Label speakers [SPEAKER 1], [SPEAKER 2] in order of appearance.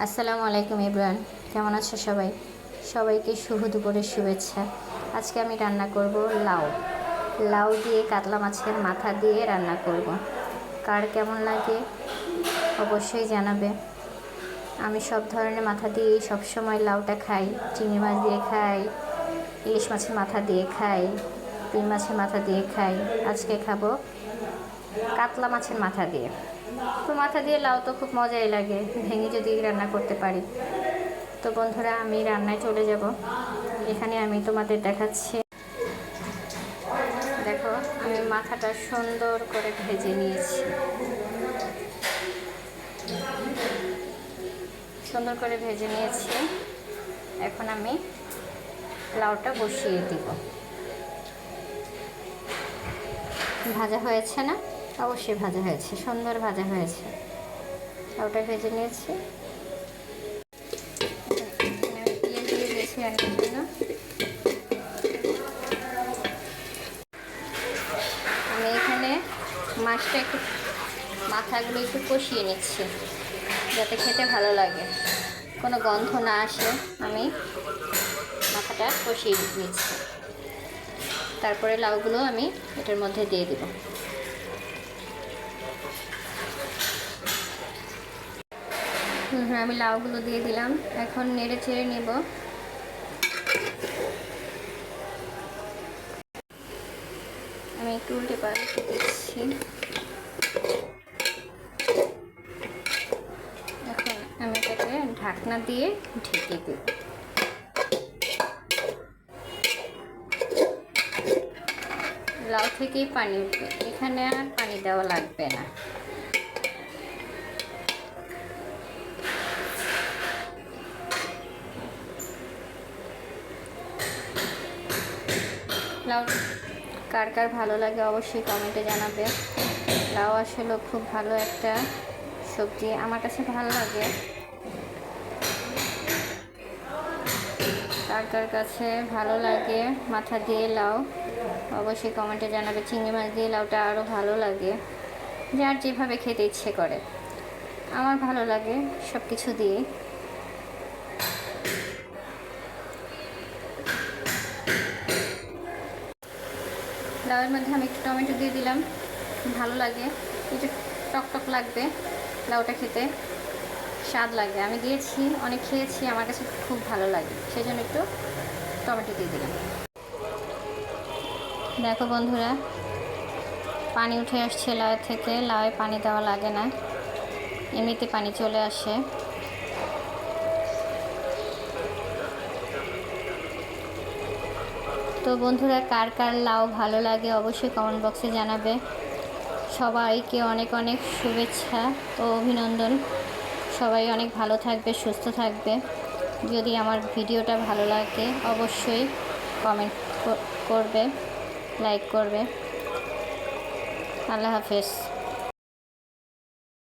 [SPEAKER 1] আসসালামু আলাইকুম এভরিওয়ান, কেমন আছো সবাই? সবাইকে শুভ দুপুরের শুভেচ্ছা। আজকে আমি রান্না করব লাউ দিয়ে কাতলা মাছের মাথা দিয়ে রান্না করব। কার কেমন লাগে অবশ্যই জানাবে। আমি সব ধরনের মাথা দিয়েই সবসময় লাউটা খাই। চিংড়ি মাছ দিয়ে খাই, ইলিশ মাছের মাথা দিয়ে খাই, রুই মাছের মাথা দিয়ে খাই। আজকে খাবো কাতলা মাছের মাথা দিয়ে। তো মাথা দিয়ে লাউ তো খুব মজাই লাগে, ভেঙে যদি রান্না করতে পারি। তো বন্ধুরা, আমি রান্নায় চলে যাব। এখানে আমি তোমাদের দেখাচ্ছি, দেখো আমি মাথাটা সুন্দর করে ভেজে নিয়েছি। এখন আমি লাউটা বসিয়ে দিব। ভাজা হয়েছে না? অবশ্যই ভাজা হয়েছে, সুন্দর ভাজা হয়েছে। লাউটা ভেজে নিয়েছি। পেঁয়াজ দিয়ে দিয়েছি রান্নার জন্য। আমি এখানে মাছটা মাথাগুলো একটু কষিয়ে নিচ্ছি, যাতে খেতে ভালো লাগে, কোনো গন্ধ না আসে। আমি মাথাটা কষিয়ে নিচ্ছি, তারপরে লাউগুলো আমি এটার মধ্যে দিয়ে দেব। আমি লাউগুলো দিয়ে দিলাম। এখন নেড়ে চেড়ে নেব। আমি একটু উল্টে পাল্টে দিচ্ছি। এখন আমি এটাকে ঢাকনা দিয়ে ঢেকে দেব। লাউ থেকেই পানি উঠবে, এখানে আর পানি দেওয়া লাগবে না। লাউ কার কার ভালো লাগে অবশ্যই কমেন্টে জানাবে। লাউ আসলে খুব ভালো একটা সবজি, আমার কাছে ভালো লাগে। কার কার কাছে ভালো লাগে মাথা দিয়ে লাউ অবশ্যই কমেন্টে জানাবে। চিংড়ি মাছ দিয়ে লাউটা আরও ভালো লাগে, যার যেভাবে খেতে ইচ্ছে করে। আমার ভালো লাগে সব কিছু দিয়ে। লাউয়ের মধ্যে আমি একটু টমেটো দিয়ে দিলাম, ভালো লাগে। একটু টকটক লাগবে, লাউটা খেতে স্বাদ লাগে। আমি দিয়েছি, অনেক খেয়েছি, আমার কাছে খুব ভালো লাগে, সেই জন্য একটু টমেটো দিয়ে দিলাম। দেখো বন্ধুরা, পানি উঠে আসছে লাউ থেকে। লাউয়ে পানি দেওয়া লাগে না, এমনিতে পানি চলে আসে। তো বন্ধুরা, কার কার লাউ ভালো লাগে অবশ্যই কমেন্ট বক্সে জানাবে। সবাইকে অনেক অনেক শুভেচ্ছা ও অভিনন্দন। সবাই অনেক ভালো থাকবে, সুস্থ থাকবে। যদি আমার ভিডিওটা ভালো লাগে অবশ্যই কমেন্ট করবে, লাইক করবে। আল্লাহ হাফেজ।